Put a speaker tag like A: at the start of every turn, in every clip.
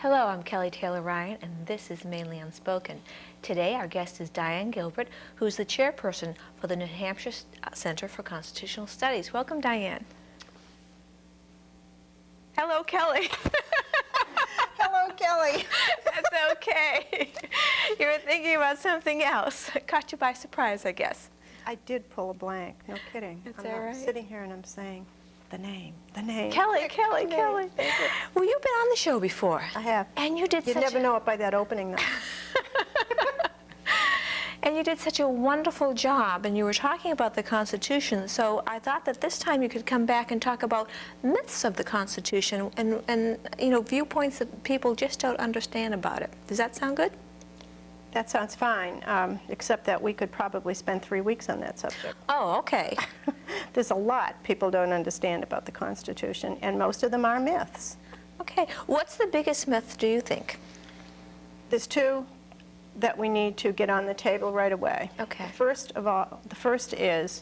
A: Hello, I'm Kelly Taylor Ryan, and this is Mainly Unspoken. Today, our guest is Diane Gilbert, who's the chairperson for the New Hampshire Center for Constitutional Studies. Welcome, Diane. Hello, Kelly.
B: Hello, Kelly.
A: That's okay. You were thinking about something else. It caught you by surprise, I guess.
B: I did pull a blank, no kidding.
A: That's
B: I'm
A: all right.
B: sitting here and I'm saying, the name.
A: Kelly. Well, you've been on the show before.
B: I have.
A: And you did
B: You'd never know it by that opening, though.
A: And you did such a wonderful job, and you were talking about the Constitution, so I thought that this time you could come back and talk about myths of the Constitution and you know, viewpoints that people just don't understand about it. Does that sound good?
B: That sounds fine, except that we could probably spend 3 weeks on that subject.
A: Oh, okay.
B: There's a lot people don't understand about the Constitution, and most of them are myths.
A: Okay. What's the biggest myth, do you think?
B: There's two that we need to get on the table right away.
A: Okay.
B: The first is,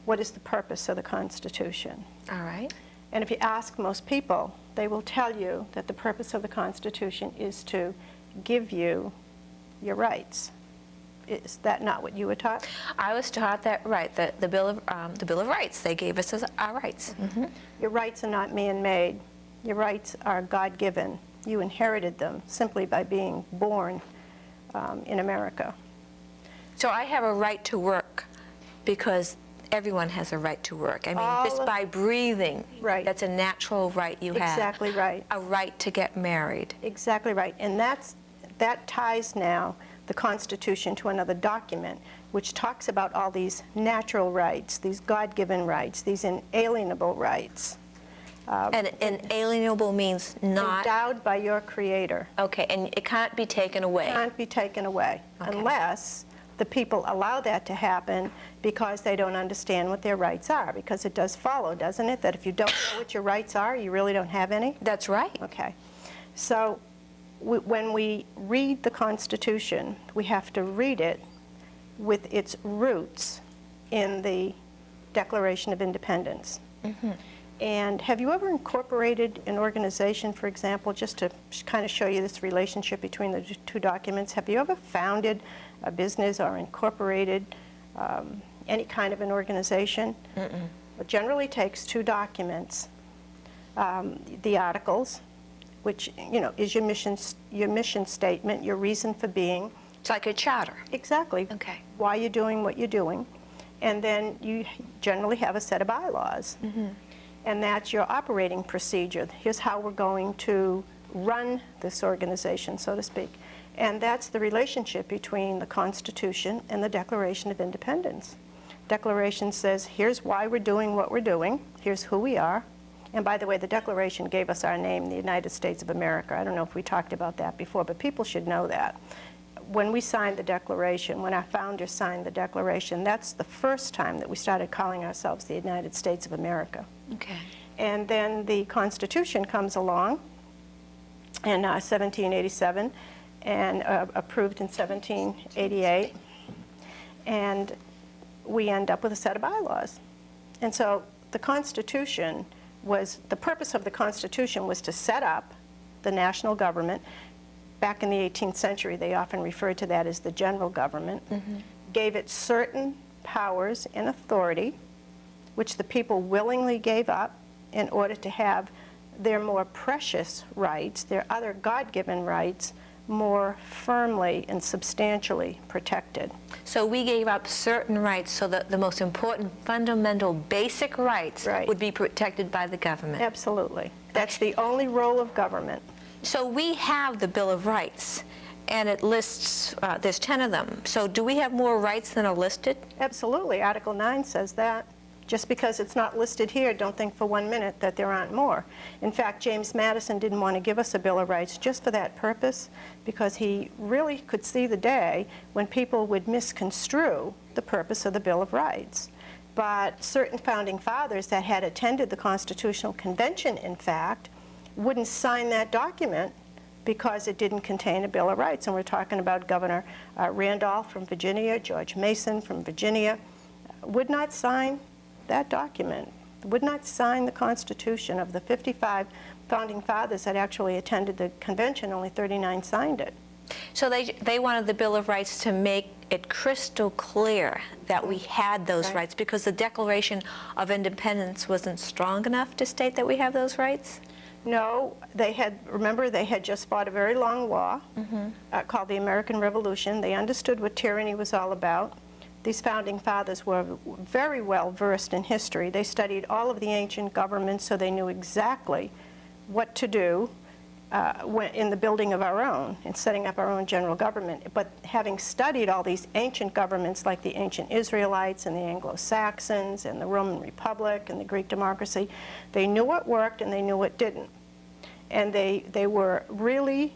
B: what is the purpose of the Constitution?
A: All right.
B: And if you ask most people, they will tell you that the purpose of the Constitution is to give you your rights. Is that not what you were taught?
A: I was taught that, right, the Bill of Rights. They gave us our rights. Mm-hmm.
B: Your rights are not man-made. Your rights are God-given. You inherited them simply by being born in America.
A: So I have a right to work because everyone has a right to work. I mean, just by breathing,
B: right.
A: That's a natural right you have.
B: Exactly right.
A: A right to get married.
B: Exactly right. And that ties now the Constitution to another document which talks about all these natural rights, these God-given rights, these inalienable rights.
A: And inalienable means not...
B: Endowed by your Creator.
A: Okay, and it can't be taken away.
B: It can't be taken away, okay. Unless the people allow that to happen because they don't understand what their rights are. Because it does follow, doesn't it, that if you don't know what your rights are, you really don't have any?
A: That's right.
B: Okay. So when we read the Constitution, we have to read it with its roots in the Declaration of Independence. Mm-hmm. And have you ever incorporated an organization, for example, just to kind of show you this relationship between the two documents? Have you ever founded a business or incorporated any kind of an organization? Mm-mm. It generally takes two documents, the articles, which, you know, is your mission statement, your reason for being.
A: It's like a charter.
B: Exactly.
A: Okay.
B: Why you're doing what you're doing. And then you generally have a set of bylaws. Mm-hmm. And that's your operating procedure. Here's how we're going to run this organization, so to speak. And that's the relationship between the Constitution and the Declaration of Independence. Declaration says, here's why we're doing what we're doing. Here's who we are. And by the way, the Declaration gave us our name, the United States of America. I don't know if we talked about that before, but people should know that. When we signed the Declaration, when our founders signed the Declaration, that's the first time that we started calling ourselves the United States of America.
A: Okay.
B: And then the Constitution comes along in 1787 and approved in 1788, and we end up with a set of bylaws. And so the Constitution the purpose of the Constitution was to set up the national government. Back in the 18th century, they often referred to that as the general government, mm-hmm. Gave it certain powers and authority, which the people willingly gave up in order to have their more precious rights, their other God-given rights, more firmly and substantially protected.
A: So we gave up certain rights so that the most important, fundamental, basic rights would be protected by the government.
B: Absolutely. That's the only role of government.
A: So we have the Bill of Rights, and it lists, there's 10 of them. So do we have more rights than are listed?
B: Absolutely. Article 9 says that. Just because it's not listed here, don't think for 1 minute that there aren't more. In fact, James Madison didn't want to give us a Bill of Rights just for that purpose, because he really could see the day when people would misconstrue the purpose of the Bill of Rights. But certain founding fathers that had attended the Constitutional Convention, in fact, wouldn't sign that document because it didn't contain a Bill of Rights. And we're talking about Governor Randolph from Virginia, George Mason from Virginia, would not sign that document would not sign the Constitution. Of the 55 founding fathers that actually attended the convention, only 39 signed it.
A: So they wanted the Bill of Rights to make it crystal clear that we had those
B: Right.
A: rights, because the Declaration of Independence wasn't strong enough to state that we have those rights?
B: No, remember, they had just fought a very long war called the American Revolution. They understood what tyranny was all about. These founding fathers were very well versed in history. They studied all of the ancient governments, so they knew exactly what to do in the building of our own, in setting up our own general government. But having studied all these ancient governments, like the ancient Israelites and the Anglo-Saxons and the Roman Republic and the Greek democracy, they knew what worked and they knew what didn't. And they were really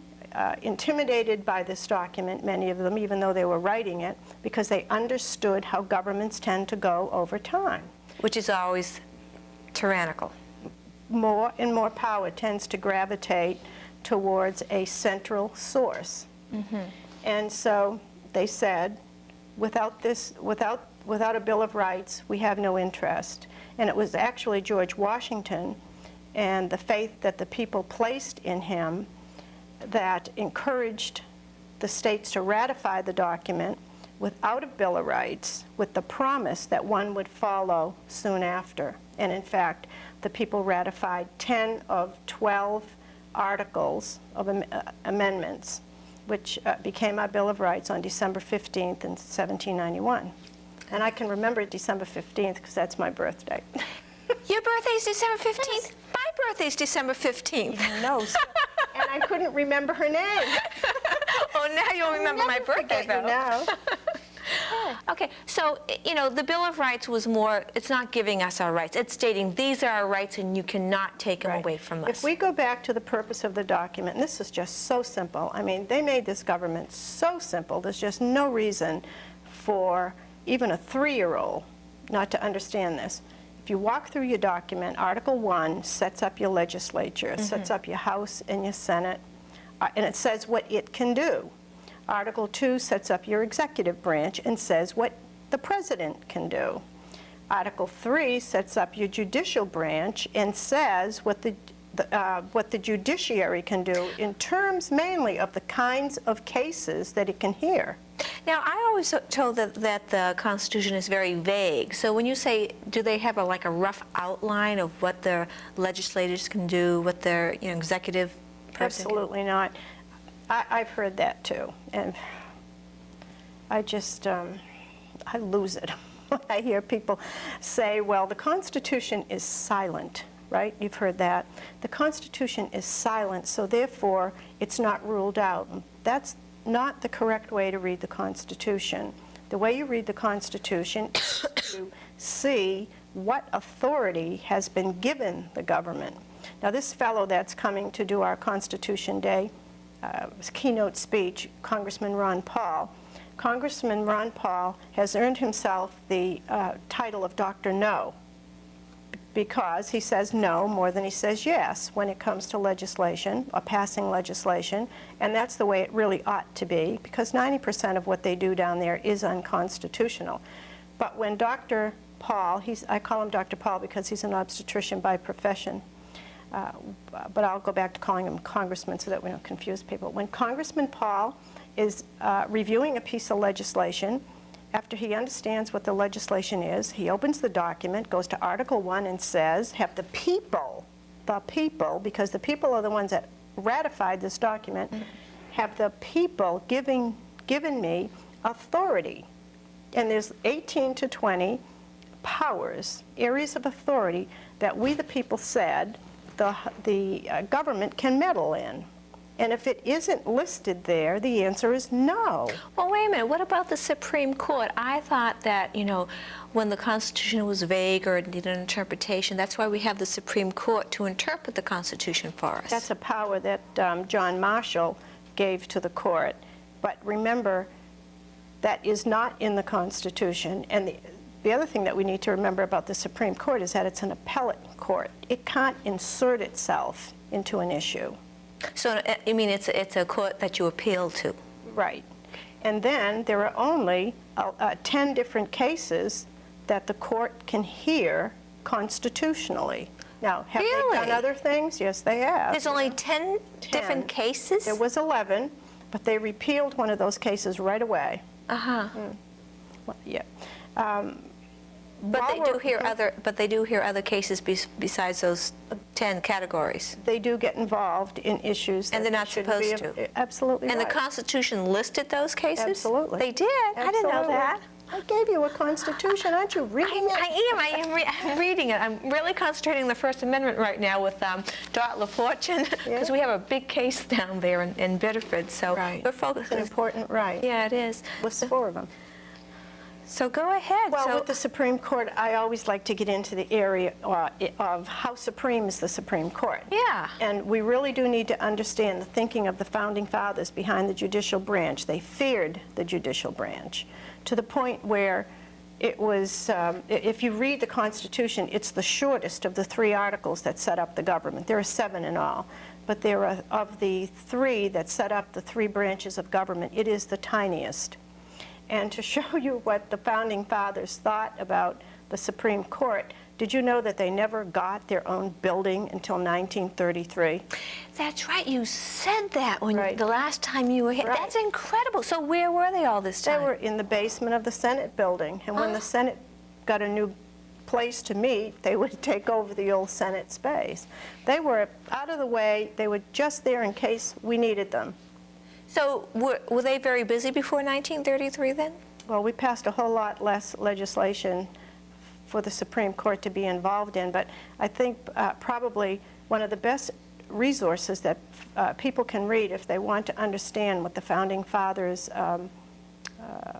B: intimidated by this document, many of them, even though they were writing it, because they understood how governments tend to go over time.
A: Which is always tyrannical.
B: More and more power tends to gravitate towards a central source. And so they said, without a Bill of Rights, we have no interest. And it was actually George Washington and the faith that the people placed in him that encouraged the states to ratify the document without a Bill of Rights, with the promise that one would follow soon after. And in fact, the people ratified 10 of 12 articles of amendments, which became our Bill of Rights on December 15th in 1791. And I can remember December 15th because that's my birthday.
A: Your birthday's December 15th?
B: Yes.
A: My birthday's December 15th.
B: No, and I couldn't remember her name.
A: Oh, now you'll remember my birthday,
B: Forget you now.
A: Okay, so, you know, the Bill of Rights was more, it's not giving us our rights. It's stating these are our rights and you cannot take them
B: Right.
A: away from us.
B: If we go back to the purpose of the document, and this is just so simple. I mean, they made this government so simple. There's just no reason for even a 3-year-old not to understand this. If you walk through your document, Article 1 sets up your legislature, sets up your House and your Senate, and it says what it can do. Article 2 sets up your executive branch and says what the president can do. Article 3 sets up your judicial branch and says what the judiciary can do in terms mainly of the kinds of cases that it can hear.
A: Now, I always told that the Constitution is very vague. So when you say, do they have like a rough outline of what their legislators can do, what their executive person
B: Absolutely not. I've heard that too, and I just, I lose it when I hear people say, well, the Constitution is silent, right? You've heard that. The Constitution is silent, so therefore it's not ruled out. That's not the correct way to read the Constitution. The way you read the Constitution is to see what authority has been given the government. Now, this fellow that's coming to do our Constitution Day, his keynote speech, Congressman Ron Paul. Congressman Ron Paul has earned himself the title of Dr. No, because he says no more than he says yes when it comes to legislation, or passing legislation, and that's the way it really ought to be, because 90% of what they do down there is unconstitutional. But when Dr. Paul, I call him Dr. Paul because he's an obstetrician by profession, but I'll go back to calling him Congressman so that we don't confuse people. When Congressman Paul is reviewing a piece of legislation, after he understands what the legislation is, he opens the document, goes to Article 1 and says, have the people, because the people are the ones that ratified this document, have the people given me authority. And there's 18 to 20 powers, areas of authority that we the people said the government can meddle in. And if it isn't listed there, the answer is no.
A: Well, wait a minute. What about the Supreme Court? I thought that, when the Constitution was vague or it needed an interpretation, that's why we have the Supreme Court to interpret the Constitution for us.
B: That's a power that John Marshall gave to the court. But remember, that is not in the Constitution. And the other thing that we need to remember about the Supreme Court is that it's an appellate court. It can't insert itself into an issue.
A: So, you mean it's a court that you appeal to?
B: Right. And then there are only 10 different cases that the court can hear constitutionally. Now, have they
A: Really?
B: done other things? Yes, they have.
A: There's only 10 different cases?
B: There was 11, but they repealed one of those cases right away.
A: Uh-huh.
B: Well, yeah.
A: But they do hear other cases besides those 10 categories.
B: They do get involved in issues
A: And
B: that
A: they're not
B: shouldn't be.
A: supposed to.
B: Absolutely
A: And
B: right.
A: the Constitution listed those cases?
B: Absolutely.
A: They did? I didn't know
B: Absolutely.
A: that.
B: I gave you a Constitution. Aren't you reading it?
A: I'm reading it. I'm really concentrating on the First Amendment right now with Dot LaFortune, because we have a big case down there in Biddeford, so we're focused.
B: It's an important right.
A: Yeah, it is.
B: With 4 of them.
A: So go ahead.
B: Well, with the Supreme Court, I always like to get into the area of how supreme is the Supreme Court.
A: Yeah.
B: And we really do need to understand the thinking of the Founding Fathers behind the judicial branch. They feared the judicial branch to the point where it was, if you read the Constitution, it's the shortest of the 3 articles that set up the government. There are 7 in all. But there are, of the 3 that set up the 3 branches of government, it is the tiniest. And to show you what the Founding Fathers thought about the Supreme Court, did you know that they never got their own building until 1933?
A: That's right. You said that when
B: Right.
A: the last time you were here.
B: Right.
A: That's incredible. So where were they all this
B: They
A: time?
B: were in the basement of the Senate building. And when the Senate got a new place to meet, they would take over the old Senate space. They were out of the way. They were just there in case we needed them.
A: So were they very busy before 1933 then?
B: Well, we passed a whole lot less legislation for the Supreme Court to be involved in, but I think probably one of the best resources that people can read if they want to understand what the Founding Fathers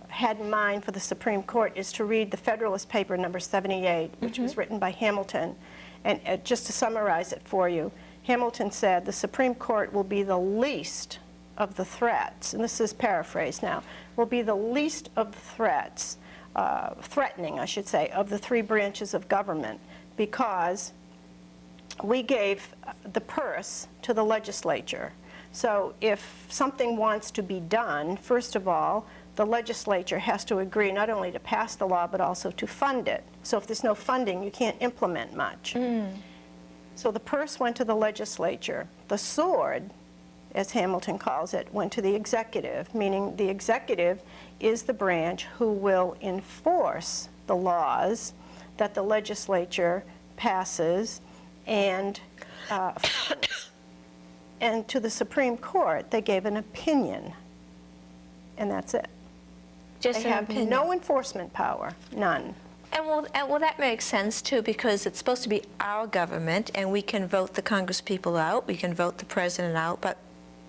B: had in mind for the Supreme Court is to read the Federalist Paper number 78, which was written by Hamilton. And just to summarize it for you, Hamilton said, the Supreme Court will be the least of the threats, and this is paraphrased now, will be the least of the threats, threatening, I should say, of the 3 branches of government, because we gave the purse to the legislature. So if something wants to be done, first of all, the legislature has to agree not only to pass the law, but also to fund it. So if there's no funding, you can't implement much. So the purse went to the legislature. The sword, as Hamilton calls it, went to the executive, meaning the executive is the branch who will enforce the laws that the legislature passes and funds. And to the Supreme Court, they gave an opinion, and that's it.
A: Just
B: They
A: an
B: have
A: opinion.
B: no enforcement power, none.
A: And well, that makes sense, too, because it's supposed to be our government, and we can vote the congresspeople out, we can vote the president out, but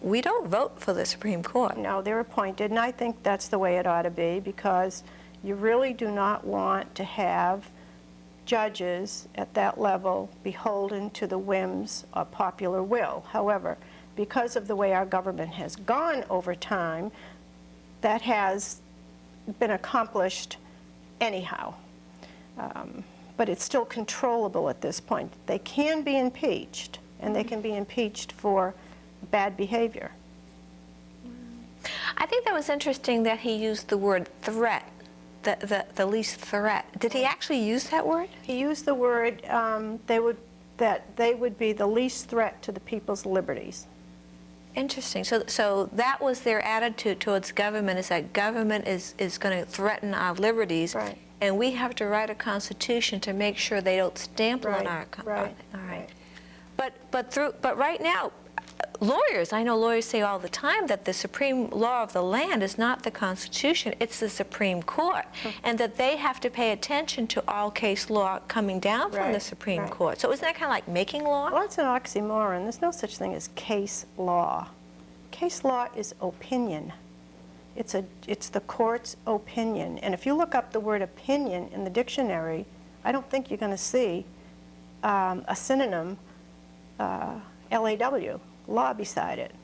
A: we don't vote for the Supreme Court.
B: No, they're appointed, and I think that's the way it ought to be, because you really do not want to have judges at that level beholden to the whims of popular will. However, because of the way our government has gone over time, that has been accomplished anyhow. But it's still controllable at this point. They can be impeached, and they can be impeached for bad behavior.
A: I think that was interesting that he used the word threat, the least threat. Did he actually use that word?
B: He used the word that they would be the least threat to the people's liberties.
A: Interesting. So that was their attitude towards government, is that government is going to threaten our liberties,
B: Right.
A: and we have to write a constitution to make sure they don't stamp on our.
B: Right.
A: All right. But right now, lawyers, I know lawyers say all the time that the supreme law of the land is not the Constitution, it's the Supreme Court, and that they have to pay attention to all case law coming down from the
B: Right,
A: Supreme
B: right.
A: Court. So isn't that kind of like making law?
B: Well, it's an oxymoron. There's no such thing as case law. Case law is opinion. It's the court's opinion. And if you look up the word opinion in the dictionary, I don't think you're going to see a synonym, LAW, law beside it.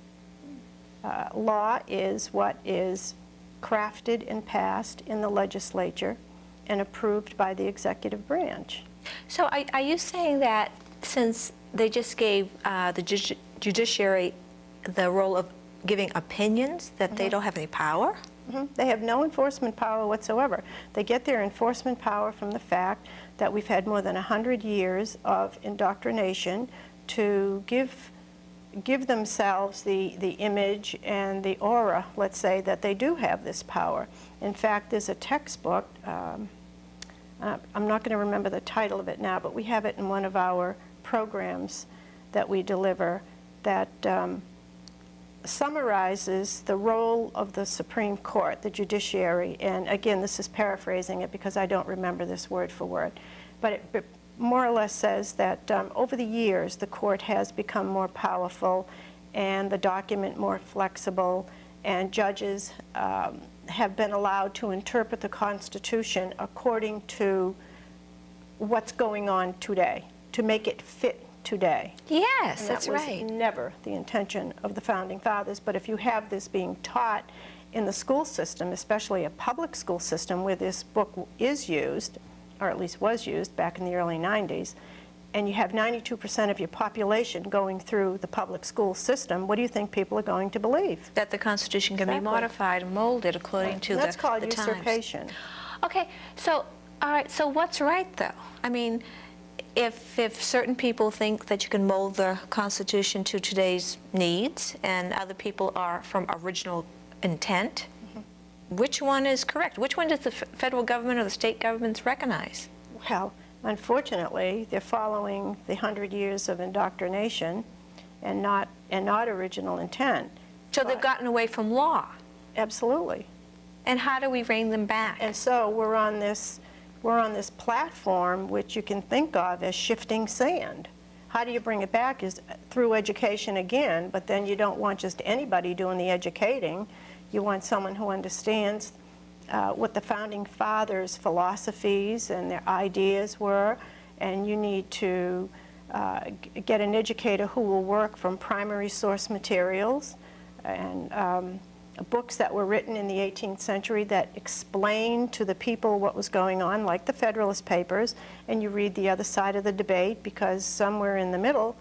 B: Law is what is crafted and passed in the legislature and approved by the executive branch.
A: So are you saying that since they just gave the judiciary the role of giving opinions, that they don't have any power?
B: They have no enforcement power whatsoever. They get their enforcement power from the fact that we've had more than 100 years of indoctrination to give themselves the image and the aura, let's say, that they do have this power. In fact, there's a textbook, I'm not going to remember the title of it now, but we have it in one of our programs that we deliver that summarizes the role of the Supreme Court, the judiciary, and again, this is paraphrasing it because I don't remember this word for word, but it more or less says that over the years, the court has become more powerful and the document more flexible, and judges have been allowed to interpret the Constitution according to what's going on today, to make it fit today.
A: Yes,
B: And
A: that's right.
B: That was never the intention of the Founding Fathers, but if you have this being taught in the school system, especially a public school system where this book is used, or at least was used back in the early 90s, and you have 92% of your population going through the public school system, what do you think people are going to believe?
A: That the Constitution can be
B: Exactly.
A: modified and molded according to
B: That's called
A: the times.
B: usurpation.
A: Okay, so, all right, so what's right, though? I mean, if certain people think that you can mold the Constitution to today's needs and other people are from original intent, which one is correct? Which one does the federal government or the state governments recognize?
B: Well, unfortunately, they're following the 100 years of indoctrination and not original intent.
A: So they've gotten away from law.
B: Absolutely.
A: And how do we rein them back?
B: And so we're on this platform which you can think of as shifting sand. How do you bring it back is through education again, but then you don't want just anybody doing the educating. You want someone who understands what the Founding Fathers' philosophies and their ideas were, and you need to get an educator who will work from primary source materials and books that were written in the 18th century that explained to the people what was going on, like the Federalist Papers, and you read the other side of the debate because somewhere in the middle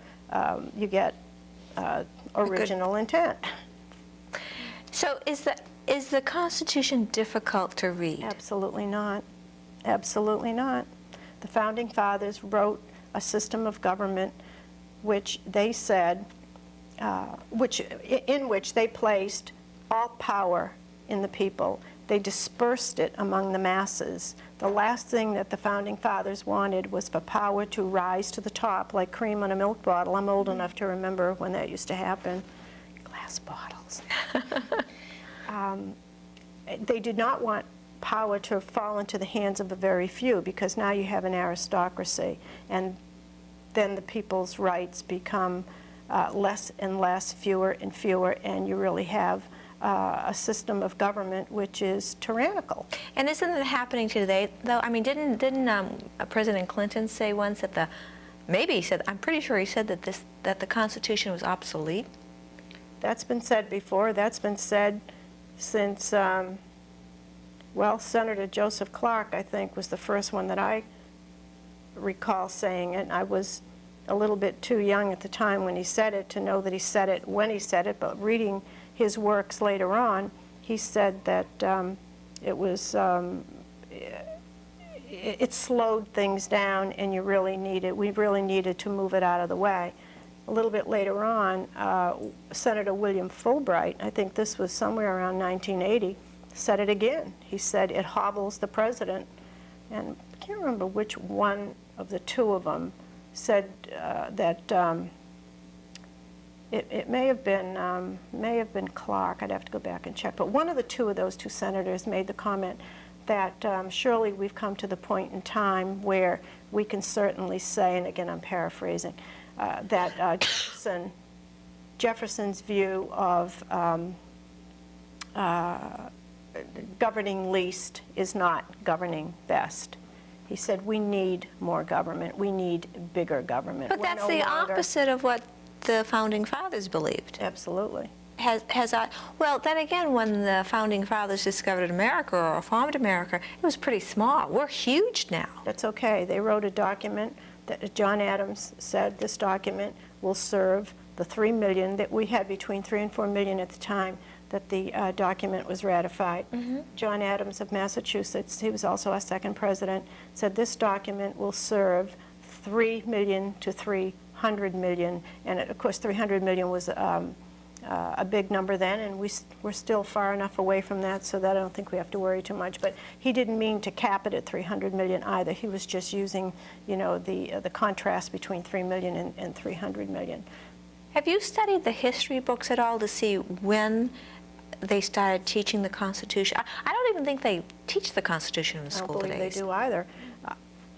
B: you get original intent.
A: So is the Constitution difficult to read?
B: Absolutely not. Absolutely not. The Founding Fathers wrote a system of government which they said, in which they placed all power in the people. They dispersed it among the masses. The last thing that the Founding Fathers wanted was for power to rise to the top like cream on a milk bottle. I'm old enough to remember when that used to happen. Glass bottles. They did not want power to fall into the hands of a very few, because now you have an aristocracy, and then the people's rights become less and less, fewer and fewer, and you really have a system of government which is tyrannical.
A: And isn't it happening today, though? I mean, didn't President Clinton say once that maybe he said, I'm pretty sure he said that the Constitution was obsolete?
B: That's been said before. That's been said since, well, Senator Joseph Clark, I think, was the first one that I recall saying it. I was a little bit too young at the time when he said it to know that he said it when he said it, but reading his works later on, he said that it slowed things down, and we really needed to move it out of the way. A little bit later on, Senator William Fulbright, I think this was somewhere around 1980, said it again. He said it hobbles the president, and I can't remember which one of the two of them said that it may have been Clark. I'd have to go back and check. But one of the two of those two senators made the comment that surely we've come to the point in time where we can certainly say, and again I'm paraphrasing, that Jefferson's view of governing least is not governing best. He said we need more government. We need bigger government.
A: But that's the opposite of what the Founding Fathers believed.
B: Absolutely.
A: Well, then again, when the Founding Fathers discovered America or formed America, it was pretty small. We're huge now.
B: That's okay. They wrote a document that John Adams said this document will serve the 3 million that we had, between 3 and 4 million at the time, that the document was ratified. John Adams of Massachusetts, he was also our second president, said this document will serve 3 million to 300 million, and of course 300 million was a big number then, and we're still far enough away from that so that I don't think we have to worry too much. But he didn't mean to cap it at 300 million either. He was just using, you know, the contrast between 3 million and 300 million.
A: Have you studied the history books at all to see when they started teaching the Constitution? I don't even think they teach the Constitution in the school today.
B: I don't believe they do either.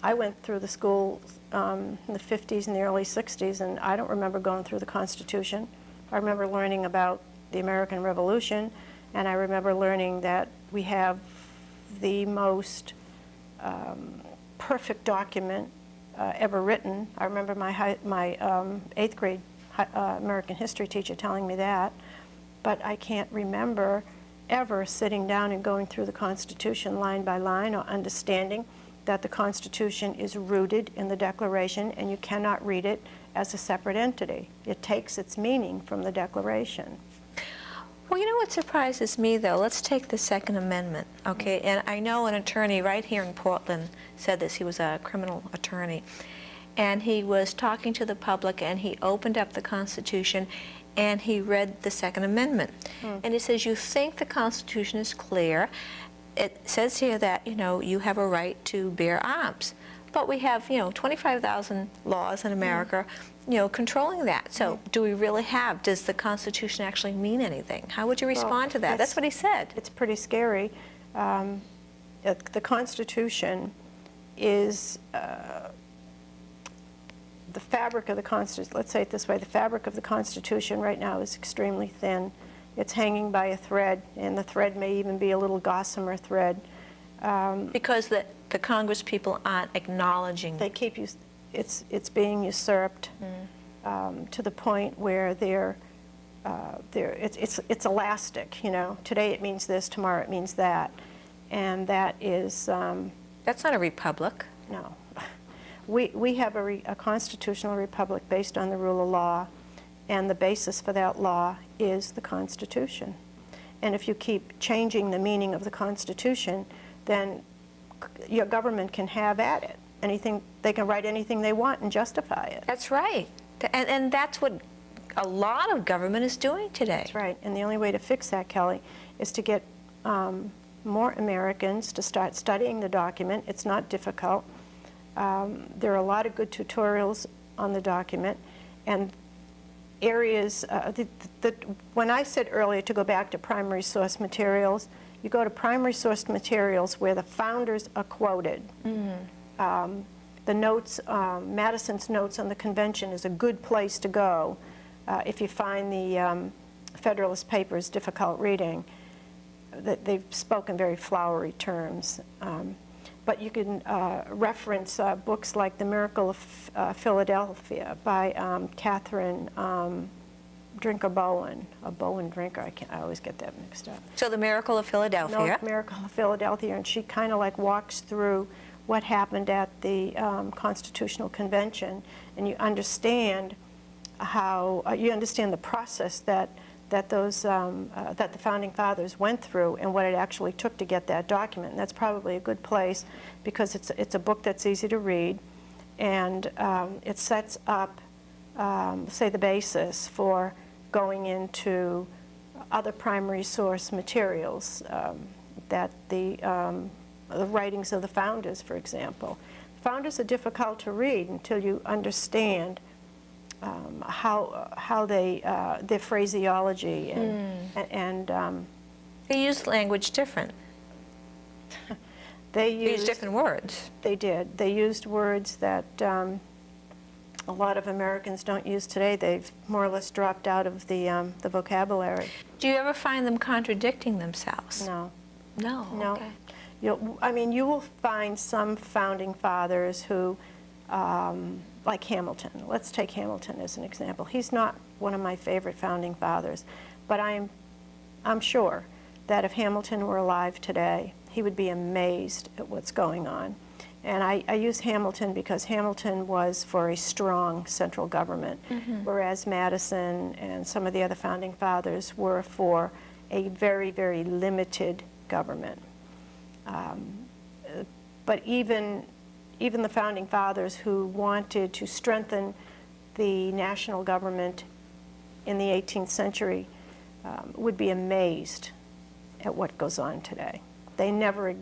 B: I went through the school in the 50s and the early 60s, and I don't remember going through the Constitution. I remember learning about the American Revolution, and I remember learning that we have the most perfect document ever written. I remember my 8th grade American history teacher telling me that, but I can't remember ever sitting down and going through the Constitution line by line or understanding that the Constitution is rooted in the Declaration and you cannot read it as a separate entity. It takes its meaning from the Declaration.
A: Well, you know what surprises me, though? Let's take the Second Amendment, okay? And I know an attorney right here in Portland said this. He was a criminal attorney. And he was talking to the public, and he opened up the Constitution, and he read the Second Amendment. And he says, you think the Constitution is clear. It says here that, you know, you have a right to bear arms. But we have, you know, 25,000 laws in America, you know, controlling that. So do we really have, does the Constitution actually mean anything? How would you respond to that? That's what he said.
B: It's pretty scary. The Constitution is the fabric of the Constitution. Let's say it this way, the fabric of the Constitution right now is extremely thin. It's hanging by a thread, and the thread may even be a little gossamer thread.
A: Because the Congress people aren't acknowledging.
B: They keep it's being usurped to the point where it's elastic. You know, today it means this, tomorrow it means that, and that is.
A: That's not a republic.
B: No, we have a constitutional republic based on the rule of law, and the basis for that law is the Constitution. And if you keep changing the meaning of the Constitution, then your government can have at it. Anything, they can write anything they want and justify it.
A: That's right. And that's what a lot of government is doing today.
B: That's right. And the only way to fix that, Kelly, is to get more Americans to start studying the document. It's not difficult. There are a lot of good tutorials on the document. And areas, when I said earlier to go back to primary source materials, you go to primary source materials where the founders are quoted. The notes, Madison's notes on the convention is a good place to go if you find the Federalist Papers difficult reading. They've spoken very flowery terms. But you can reference books like The Miracle of Philadelphia by Catherine Drinker Bowen, a Bowen Drinker. I always get that mixed up.
A: So The Miracle of Philadelphia.
B: No, Miracle of Philadelphia, and she kind of like walks through what happened at the Constitutional Convention, and you understand how you understand the process that the Founding Fathers went through and what it actually took to get that document. And that's probably a good place because it's a book that's easy to read, and it sets up, say, the basis for going into other primary source materials that the writings of the founders, for example. Founders are difficult to read until you understand how they their phraseology and
A: they used language different.
B: They
A: used different words.
B: They did. They used words that a lot of Americans don't use today. They've more or less dropped out of the vocabulary.
A: Do you ever find them contradicting themselves?
B: No.
A: No.
B: No.
A: Okay.
B: I mean, you will find some founding fathers who, like Hamilton. Let's take Hamilton as an example. He's not one of my favorite founding fathers, but I'm sure that if Hamilton were alive today, he would be amazed at what's going on. And I use Hamilton because Hamilton was for a strong central government, whereas Madison and some of the other founding fathers were for a very, very limited government. But even the Founding Fathers who wanted to strengthen the national government in the 18th century would be amazed at what goes on today. They never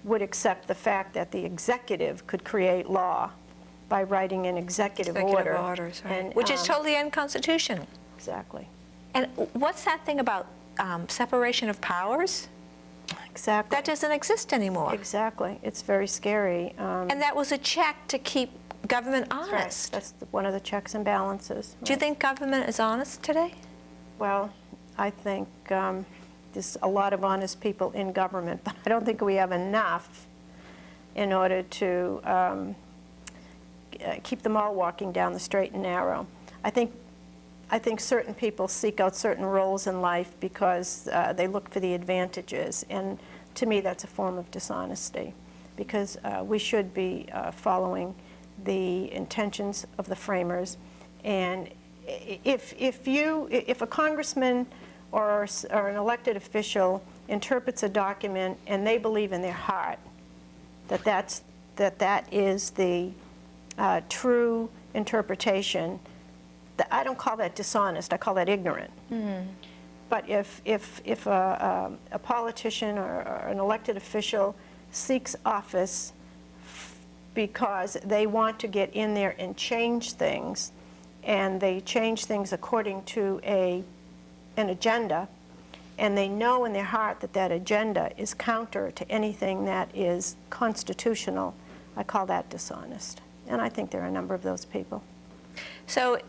B: would accept the fact that the executive could create law by writing an executive order.
A: Orders, right.
B: And,
A: which is totally unconstitutional.
B: Exactly.
A: And what's that thing about separation of powers?
B: Exactly.
A: That doesn't exist anymore.
B: Exactly. It's very scary.
A: And that was a check to keep government honest.
B: That's one of the checks and balances.
A: Do you think government is honest today?
B: Well, I think there's a lot of honest people in government, but I don't think we have enough in order to keep them all walking down the straight and narrow. I think certain people seek out certain roles in life because they look for the advantages, and to me that's a form of dishonesty, because we should be following the intentions of the framers. And if a congressman or an elected official interprets a document and they believe in their heart that is the true interpretation, I don't call that dishonest, I call that ignorant. Mm-hmm. But if a politician or an elected official seeks office because they want to get in there and change things, and they change things according to an agenda, and they know in their heart that that agenda is counter to anything that is constitutional, I call that dishonest. And I think there are a number of those people.
A: So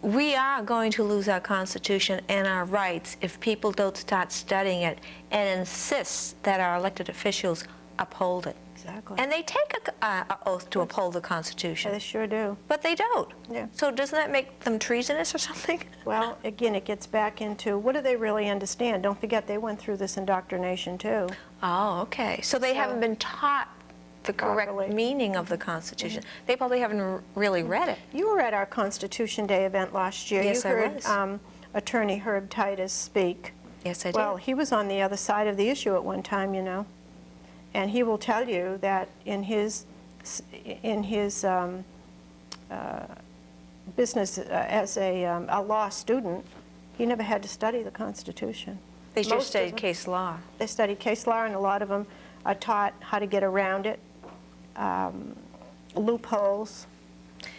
A: we are going to lose our Constitution and our rights if people don't start studying it and insist that our elected officials uphold it.
B: Exactly.
A: And they take an oath to uphold the Constitution.
B: They sure do.
A: But they don't.
B: Yeah.
A: So doesn't that make them treasonous or something?
B: Well, again, it gets back into what do they really understand? Don't forget, they went through this indoctrination too.
A: Oh, okay. So they haven't been taught the correct
B: Properly.
A: Meaning of the Constitution. Mm-hmm. They probably haven't really read it.
B: You were at our Constitution Day event last year.
A: Yes,
B: you heard
A: I was.
B: Attorney Herb Titus speak.
A: Yes, I did.
B: Well, he was on the other side of the issue at one time, you know. And he will tell you that in his business as a law student, he never had to study the Constitution.
A: They just studied case law.
B: They studied case law, and a lot of them are taught how to get around it, loopholes.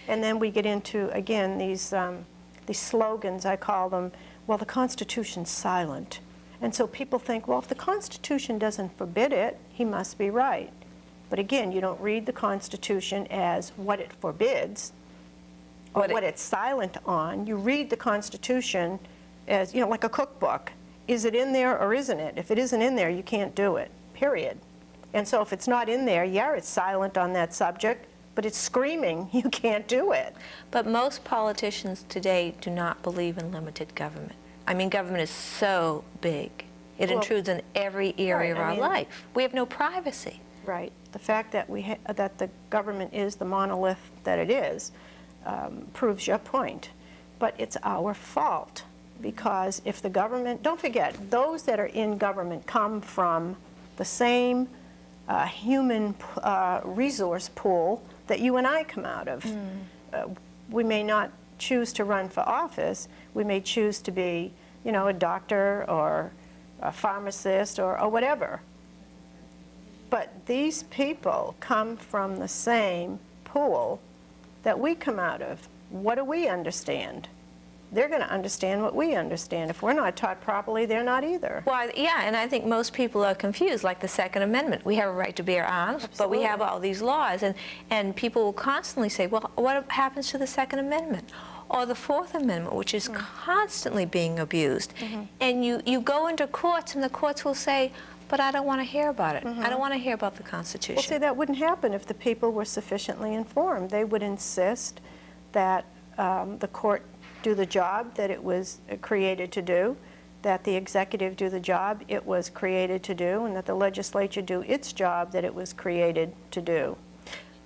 B: And then we get into, again, these slogans, I call them, well, the Constitution's silent. And so people think, well, if the Constitution doesn't forbid it, he must be right. But again, you don't read the Constitution as what it forbids or what it's silent on. You read the Constitution as, you know, like a cookbook. Is it in there or isn't it? If it isn't in there, you can't do it, period. And so if it's not in there, yeah, it's silent on that subject, but it's screaming, you can't do it.
A: But most politicians today do not believe in limited government. I mean, government is so big. It intrudes in every area of our life. We have no privacy.
B: Right. The fact that that the government is the monolith that it is proves your point. But it's our fault, because if the government, don't forget, those that are in government come from the same human resource pool that you and I come out of. We may not choose to run for office. We may choose to be, you know, a doctor or a pharmacist or whatever. But these people come from the same pool that we come out of. What do we understand? They're going to understand what we understand. If we're not taught properly, they're not either.
A: Well, yeah, and I think most people are confused, like the Second Amendment. We have a right to bear arms, but we have all these laws, and people will constantly say, well, what happens to the Second Amendment? Or the Fourth Amendment, which is constantly being abused. And you go into courts, and the courts will say, but I don't want to hear about it. I don't want to hear about the Constitution.
B: Well, see, that wouldn't happen if the people were sufficiently informed. They would insist that the court do the job that it was created to do, that the executive do the job it was created to do, and that the legislature do its job that it was created to do.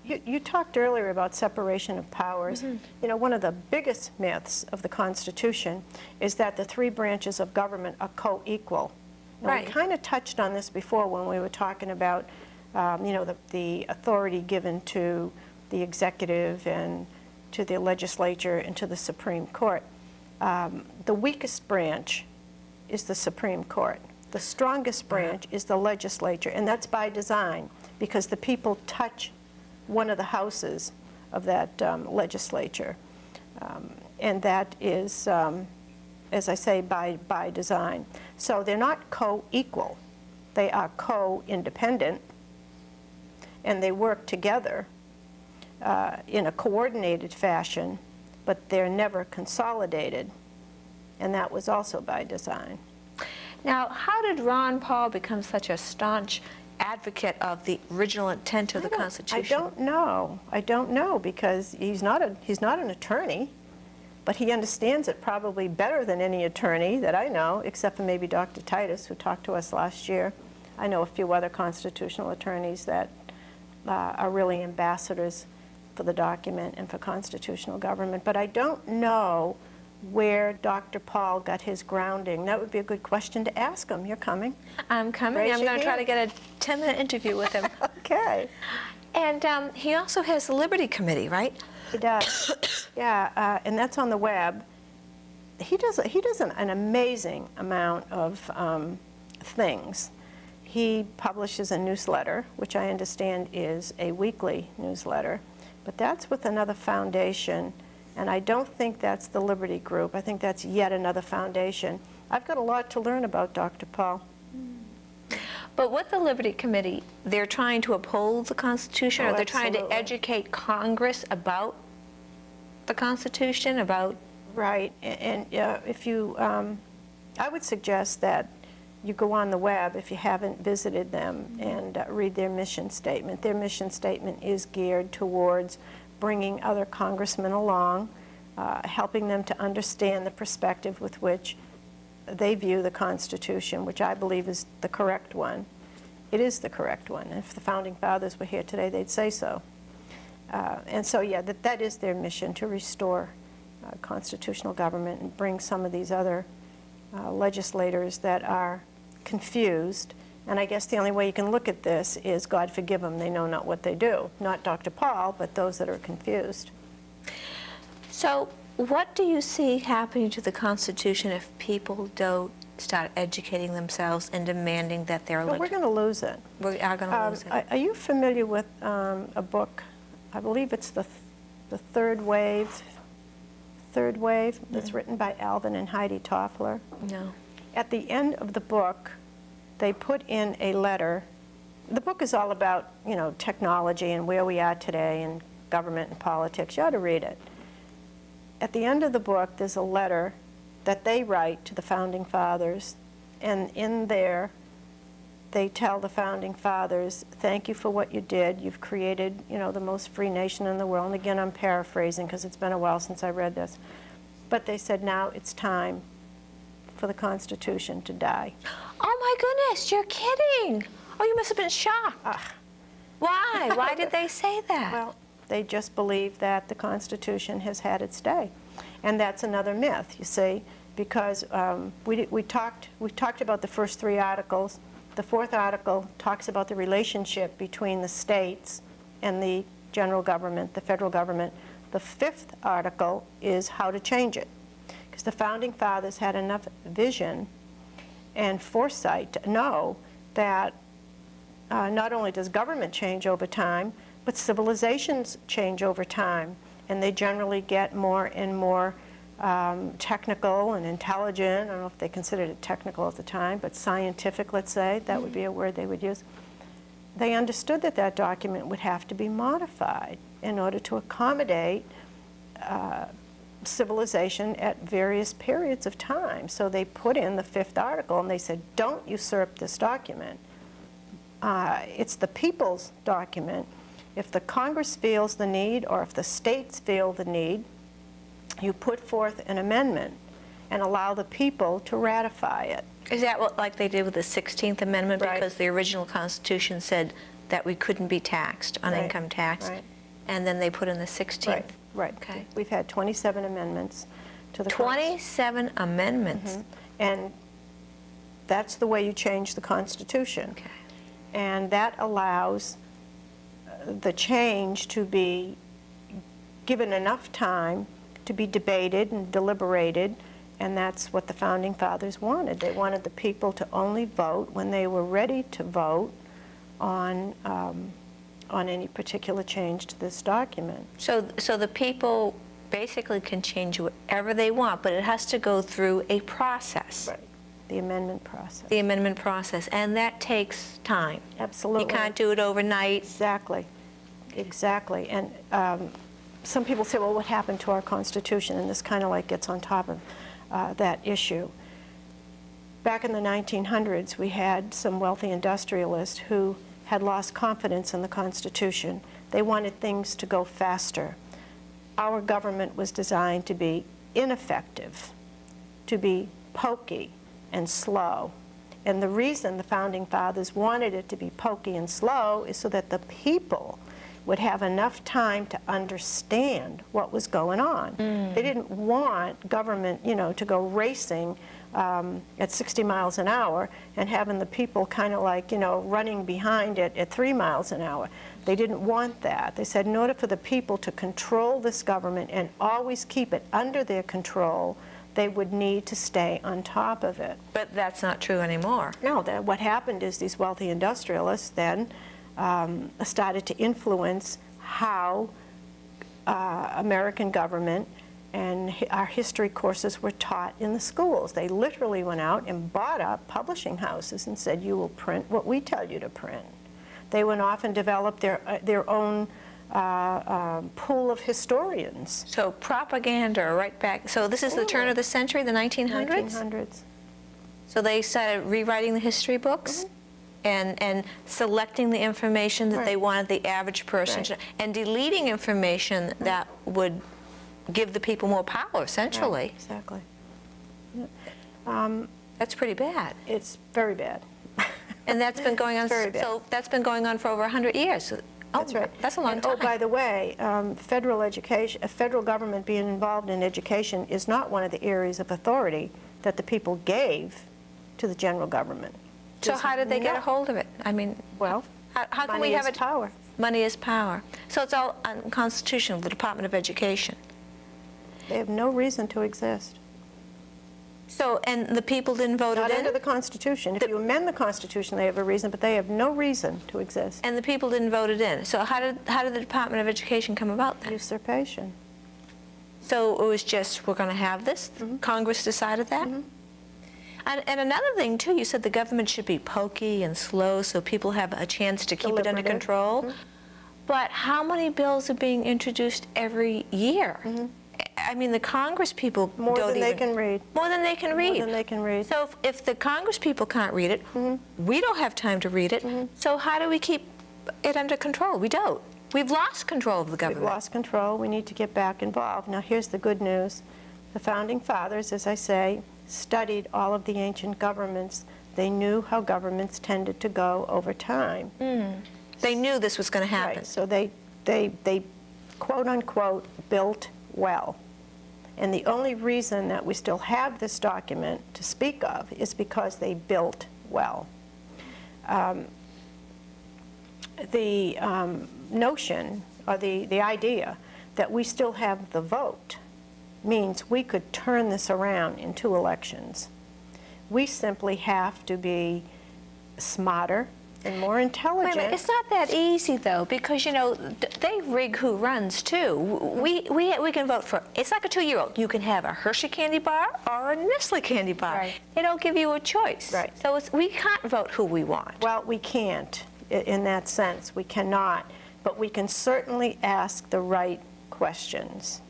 B: You talked earlier about separation of powers.
A: Mm-hmm.
B: You know, one of the biggest myths of the Constitution is that the three branches of government are co-equal. Now,
A: Right.
B: we kind of touched on this before when we were talking about, you know, the authority given to the executive and to the legislature and to the Supreme Court. The weakest branch is the Supreme Court. The strongest branch is the legislature, and that's by design, because the people touch one of the houses of that legislature. And that is, as I say, by design. So they're not co-equal. They are co-independent, and they work together in a coordinated fashion, but they're never consolidated, and that was also by design.
A: Now, how did Ron Paul become such a staunch advocate of the original intent of the Constitution?
B: I don't know, because he's not an attorney, but he understands it probably better than any attorney that I know, except for maybe Dr. Titus, who talked to us last year. I know a few other constitutional attorneys that are really ambassadors for the document and for constitutional government, but I don't know where Dr. Paul got his grounding. That would be a good question to ask him. You're coming.
A: I'm coming.
B: Raise
A: I'm
B: your
A: going to try
B: hand.
A: to get a 10-minute interview with him.
B: Okay.
A: And he also has the Liberty Committee, right?
B: He does. Yeah, and that's on the web. He does an amazing amount of things. He publishes a newsletter, which I understand is a weekly newsletter, but that's with another foundation. And I don't think that's the Liberty Group. I think that's yet another foundation. I've got a lot to learn about Dr. Paul.
A: But with the Liberty Committee, they're trying to uphold the Constitution,
B: Oh,
A: or they're trying to
B: absolutely.
A: educate Congress about the Constitution, about...
B: Right, and if you, I would suggest that you go on the web, if you haven't visited them, and read their mission statement. Their mission statement is geared towards bringing other congressmen along, helping them to understand the perspective with which they view the Constitution, which I believe is the correct one. It is the correct one. If the Founding Fathers were here today, they'd say so. And so, yeah, that is their mission, to restore constitutional government and bring some of these other legislators that are confused. And I guess the only way you can look at this is, God forgive them, they know not what they do. Not Dr. Paul, but those that are confused.
A: So what do you see happening to the Constitution if people don't start educating themselves and demanding that they're
B: But we're going to lose it.
A: We are going to lose it.
B: Are you familiar with a book? I believe it's the Third Wave, that's written by Alvin and Heidi Toffler.
A: No.
B: At the end of the book, they put in a letter. The book is all about, you know, technology and where we are today and government and politics. You ought to read it. At the end of the book, there's a letter that they write to the Founding Fathers, and in there, they tell the Founding Fathers, thank you for what you did. You've created, you know, the most free nation in the world. And again, I'm paraphrasing because it's been a while since I read this. But they said, now it's time for the Constitution to die.
A: Oh my goodness, you're kidding. Oh, you must have been shocked. Why? Why did they say that?
B: Well, they just believe that the Constitution has had its day. And that's another myth, you see, because we talked about the first three articles. The fourth article talks about the relationship between the states and the general government, the federal government. The fifth article is how to change it, because the Founding Fathers had enough vision and foresight to know that not only does government change over time, but civilizations change over time, and they generally get more and more technical and intelligent. I don't know if they considered it technical at the time, but scientific, let's say, that would be a word they would use. They understood that that document would have to be modified in order to accommodate civilization at various periods of time. So they put in the fifth article, and they said, don't usurp this document. It's the people's document. If the Congress feels the need, or if the states feel the need, you put forth an amendment and allow the people to ratify it.
A: Is that what, like they did with the 16th Amendment?
B: Right.
A: Because the original Constitution said that we couldn't be taxed on
B: Right.
A: income tax.
B: Right.
A: and then they put in the 16th.
B: Right, right.
A: Okay.
B: We've had 27 amendments to the
A: 27 amendments.
B: And that's the way you change the Constitution.
A: Okay.
B: And that allows the change to be given enough time to be debated and deliberated, and that's what the Founding Fathers wanted. They wanted the people to only vote when they were ready to vote on any particular change to this document.
A: So the people basically can change whatever they want, but it has to go through a process.
B: Right. The amendment process.
A: The amendment process, and that takes time.
B: Absolutely.
A: You can't do it overnight.
B: Exactly. Exactly. And some people say, well, what happened to our Constitution? And this kind of like gets on top of that issue. Back in the 1900s, we had some wealthy industrialists who had lost confidence in the Constitution. They wanted things to go faster. Our government was designed to be ineffective, to be pokey and slow. And the reason the Founding Fathers wanted it to be pokey and slow is so that the people would have enough time to understand what was going on. They didn't want government, to go racing at 60 miles an hour and having the people kind of like, running behind it at 3 miles an hour. They didn't want that. They said in order for the people to control this government and always keep it under their control, they would need to stay on top of it.
A: But that's not true anymore.
B: No, what happened is these wealthy industrialists then started to influence how American government and our history courses were taught in the schools. They literally went out and bought up publishing houses and said, you will print what we tell you to print. They went off and developed their own pool of historians.
A: So propaganda right back. So this is the turn of the century, the 1900s?
B: 1900s.
A: So they started rewriting the history books and selecting the information that they wanted the average person to, and deleting information that would give the people more power, essentially.
B: Right, exactly.
A: That's pretty bad.
B: It's very bad.
A: And that's been going on.
B: Very bad.
A: So that's been going on for over 100 years.
B: That's right.
A: That's a long time.
B: Oh, by the way, federal government being involved in education is not one of the areas of authority that the people gave to the general government.
A: So how did they get a hold of it? I mean,
B: well,
A: how can
B: money
A: we have
B: is
A: it?
B: power.
A: Money is power. So it's all unconstitutional, the Department of Education.
B: They have no reason to exist.
A: So, and the people didn't vote
B: Not
A: it
B: under
A: in?
B: the Constitution. If you amend the Constitution, they have a reason, but they have no reason to exist.
A: And the people didn't vote it in. So how did the Department of Education come about then?
B: Usurpation.
A: So it was just, we're going to have this? Congress decided that? And another thing, too, you said the government should be pokey and slow so people have a chance to keep it under
B: Deliberative.
A: control. But how many bills are being introduced every year? I mean, the Congress people
B: More
A: don't
B: than they can read.
A: More than they can read.
B: More than they can read.
A: So if the Congress people can't read it, we don't have time to read it. So how do we keep it under control? We don't. We've lost control of the government.
B: We've lost control. We need to get back involved. Now, here's the good news. The Founding Fathers, as I say, studied all of the ancient governments. They knew how governments tended to go over time.
A: They knew this was going to happen.
B: Right. So they quote unquote built well. And the only reason that we still have this document to speak of is because they built well. The notion or the idea that we still have the vote means we could turn this around in 2 elections. We simply have to be smarter and more intelligent.
A: Wait a minute, it's not that easy though, because they rig who runs too. We can vote for. It's like a 2-year-old. You can have a Hershey candy bar or a Nestle candy bar.
B: Right.
A: They don't give you a choice.
B: Right.
A: So we can't vote who we want.
B: Well, we can't in that sense. We cannot. But we can certainly ask the right questions.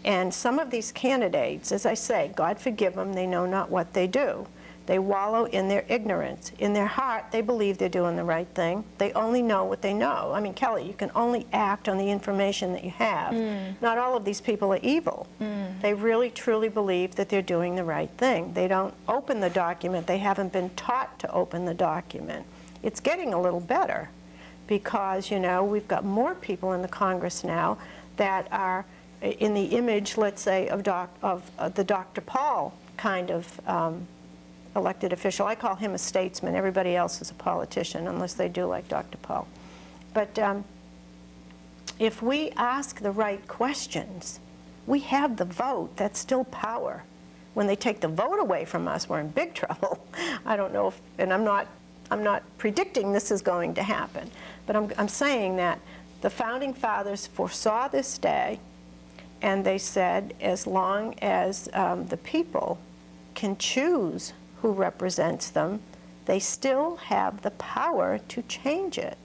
B: And some of these candidates, as I say, God forgive them, they know not what they do. They wallow in their ignorance. In their heart, they believe they're doing the right thing. They only know what they know. I mean, Kelly, you can only act on the information that you have. Not all of these people are evil. They really, truly believe that they're doing the right thing. They don't open the document. They haven't been taught to open the document. It's getting a little better. because, you know, we've got more people in the Congress now that are in the image, let's say, of the Dr. Paul kind of elected official. I call him a statesman. Everybody else is a politician, unless they do like Dr. Paul. But if we ask the right questions, we have the vote. That's still power. When they take the vote away from us, we're in big trouble. I don't know if, and I'm not predicting this is going to happen, but I'm saying that the Founding Fathers foresaw this day, and they said as long as the people can choose who represents them, they still have the power to change it.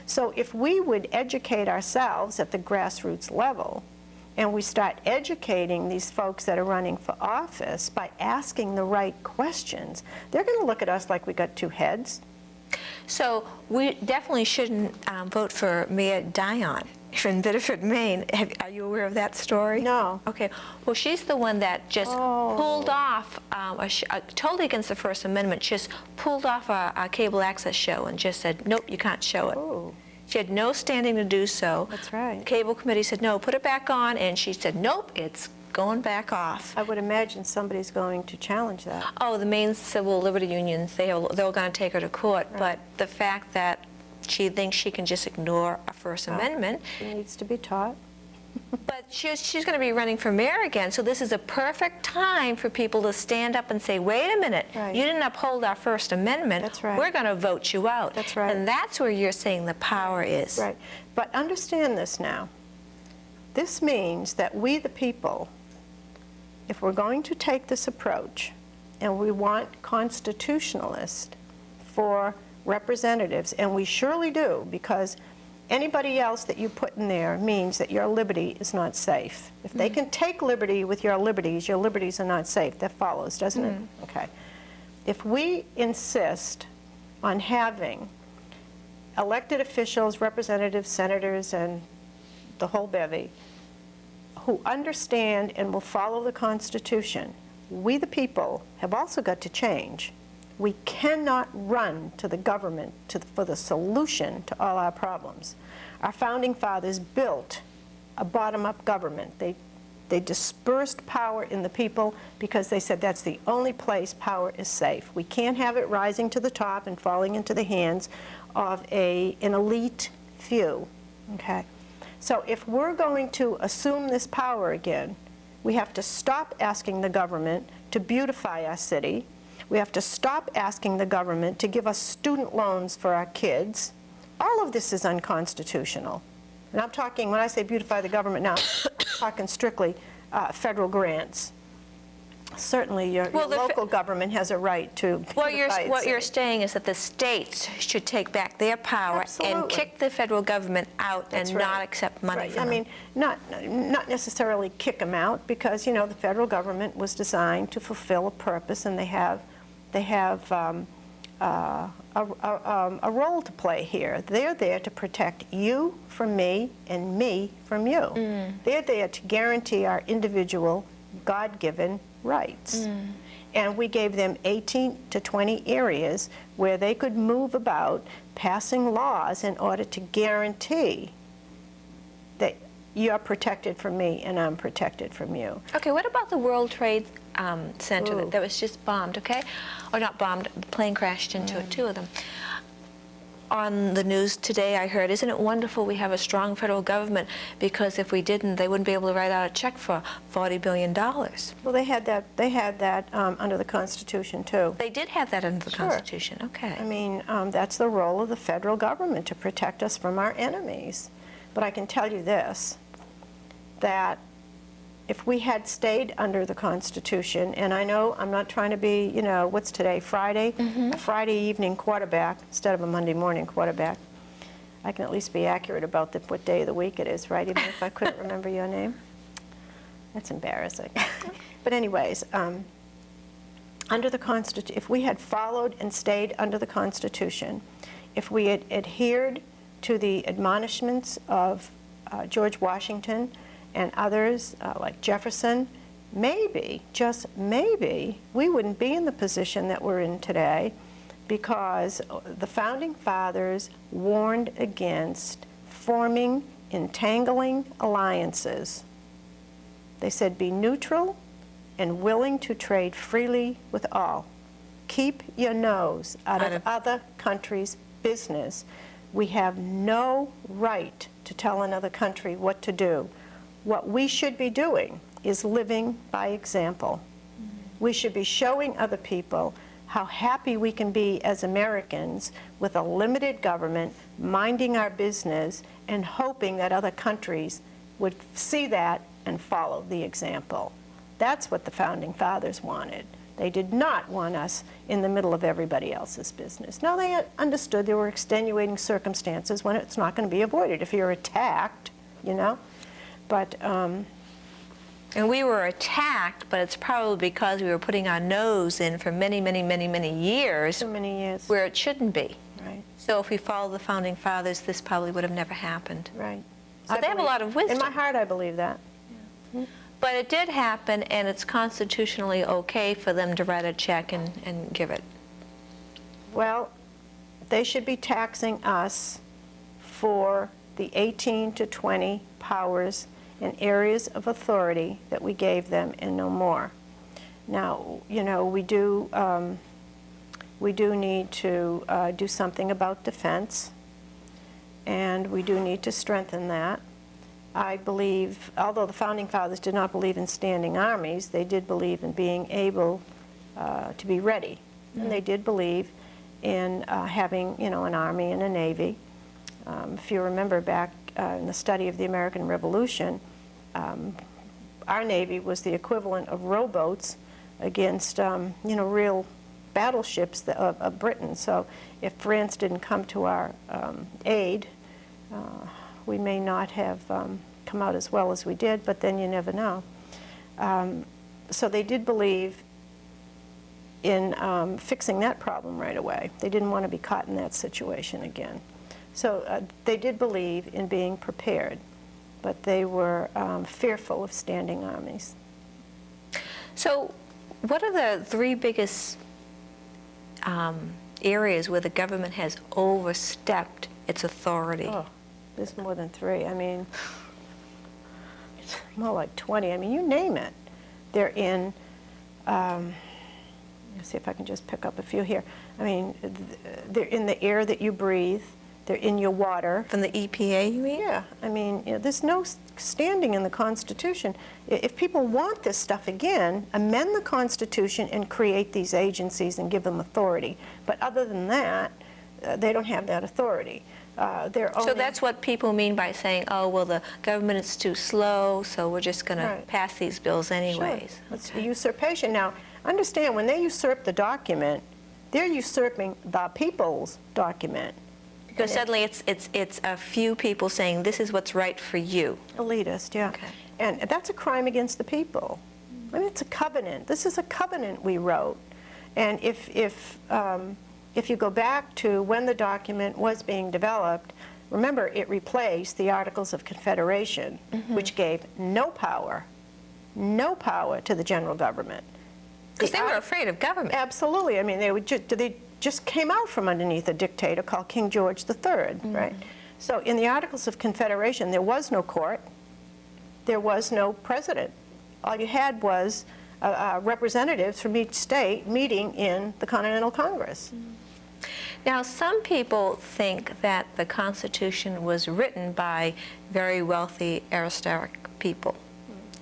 B: So if we would educate ourselves at the grassroots level, and we start educating these folks that are running for office by asking the right questions, they're going to look at us like we got two heads.
A: So we definitely shouldn't vote for Mayor Diane from Biddeford, Maine. Are you aware of that story?
B: No.
A: Okay. Well, she's the one that just pulled off, totally against the First Amendment, just pulled off a cable access show and just said, nope, you can't show it.
B: Ooh.
A: She had no standing to do so.
B: That's right.
A: The cable committee said, no, put it back on, and she said, nope, it's going back off.
B: I would imagine somebody's going to challenge that.
A: Oh, the Maine Civil Liberty Unions, they're going to take her to court,
B: Right.
A: but the fact that she thinks she can just ignore a First Amendment.
B: It needs to be taught.
A: But she's going to be running for mayor again, so this is a perfect time for people to stand up and say, wait a minute,
B: Right.
A: you didn't uphold our First Amendment.
B: That's right.
A: We're going to vote you out.
B: That's right.
A: And that's where you're saying the power is.
B: Right. But understand this now. This means that we, the people, if we're going to take this approach, and we want constitutionalists for representatives, and we surely do, because anybody else that you put in there means that your liberty is not safe. If they can take liberty with your liberties are not safe. That follows, doesn't it? Okay. If we insist on having elected officials, representatives, senators, and the whole bevy, who understand and will follow the Constitution, we the people have also got to change. We cannot run to the government for the solution to all our problems. Our Founding Fathers built a bottom-up government. They dispersed power in the people because they said that's the only place power is safe. We can't have it rising to the top and falling into the hands of an elite few, okay? So if we're going to assume this power again, we have to stop asking the government to beautify our city. We have to stop asking the government to give us student loans for our kids. All of this is unconstitutional. And I'm talking, when I say beautify the government now, I'm talking strictly federal grants. Certainly your local government has a right to beautify its
A: What you're
B: city.
A: saying is that the states should take back their power
B: Absolutely.
A: and kick the federal government out
B: That's
A: and
B: right.
A: not accept money
B: Right.
A: from
B: I
A: them.
B: mean, not necessarily kick them out, because, you know, the federal government was designed to fulfill a purpose, and they have a role to play here. They're there to protect you from me and me from you. They're there to guarantee our individual God-given rights. And we gave them 18 to 20 areas where they could move about passing laws in order to guarantee that you're protected from me and I'm protected from you.
A: Okay, what about the World Trade Center
B: Ooh.
A: that was just bombed, okay? Or not bombed, the plane crashed into it, two of them. On the news today, I heard, isn't it wonderful we have a strong federal government, because if we didn't, they wouldn't be able to write out a check for $40 billion.
B: Well, they had that under the Constitution, too.
A: They did have that under the
B: Sure.
A: Constitution, okay.
B: I mean, that's the role of the federal government, to protect us from our enemies. But I can tell you this, that if we had stayed under the Constitution, and I know I'm not trying to be, you know, what's today, Friday? A Friday evening quarterback instead of a Monday morning quarterback. I can at least be accurate about what day of the week it is, right? Even if I couldn't remember your name. That's embarrassing. But anyways, under the Constitution, if we had followed and stayed under the Constitution, if we had adhered to the admonishments of George Washington and others like Jefferson, maybe, just maybe, we wouldn't be in the position that we're in today, because the Founding Fathers warned against forming entangling alliances. They said, be neutral and willing to trade freely with all. Keep your nose out of other countries' business. We have no right to tell another country what to do. What we should be doing is living by example. We should be showing other people how happy we can be as Americans with a limited government, minding our business, and hoping that other countries would see that and follow the example. That's what the Founding Fathers wanted. They did not want us in the middle of everybody else's business. Now, they understood there were extenuating circumstances when it's not going to be avoided. If you're attacked, you know, but...
A: And we were attacked, but it's probably because we were putting our nose in for many, many, many, many years.
B: So many years.
A: Where it shouldn't be.
B: Right.
A: So if we followed the Founding Fathers, this probably would have never happened.
B: Right.
A: So they have a lot of wisdom.
B: In my heart, I believe that.
A: Yeah. But it did happen, and it's constitutionally okay for them to write a check and give it.
B: Well, they should be taxing us for the 18 to 20 powers and areas of authority that we gave them and no more. Now, you know, we do need to do something about defense, and we do need to strengthen that. I believe, although the Founding Fathers did not believe in standing armies, they did believe in being able to be ready. And they did believe in having, you know, an army and a navy. If you remember back in the study of the American Revolution, our Navy was the equivalent of rowboats against, you know, real battleships of Britain. So if France didn't come to our aid, we may not have come out as well as we did, but then you never know. So they did believe in fixing that problem right away. They didn't want to be caught in that situation again. So they did believe in being prepared, but they were fearful of standing armies. So
A: what are the three biggest areas where the government has overstepped its authority?
B: Oh, there's more than three. I mean, it's more like 20. I mean, you name it. They're in, let's see if I can just pick up a few here. I mean, they're in the air that you breathe. They're in your water.
A: From the EPA, you mean?
B: Yeah. I mean, you know, there's no standing in the Constitution. If people want this stuff again, amend the Constitution and create these agencies and give them authority. But other than that, they don't have that authority.
A: So that's what people mean by saying, oh, well, the government is too slow, so we're just going to pass these bills anyways.
B: Sure. It's usurpation. Now, understand, when they usurp the document, they're usurping the people's document.
A: Because suddenly it's a few people saying, this is what's right for you.
B: Elitist, yeah.
A: Okay.
B: And that's a crime against the people. I mean, it's a covenant. This is a covenant we wrote. And if you go back to when the document was being developed, remember, it replaced the Articles of Confederation, which gave no power to the general government.
A: Because they were afraid of government.
B: Absolutely. I mean, they just came out from underneath a dictator called King George III, right? So in the Articles of Confederation, there was no court. There was no president. All you had was representatives from each state meeting in the Continental Congress.
A: Now, some people think that the Constitution was written by very wealthy aristocratic people,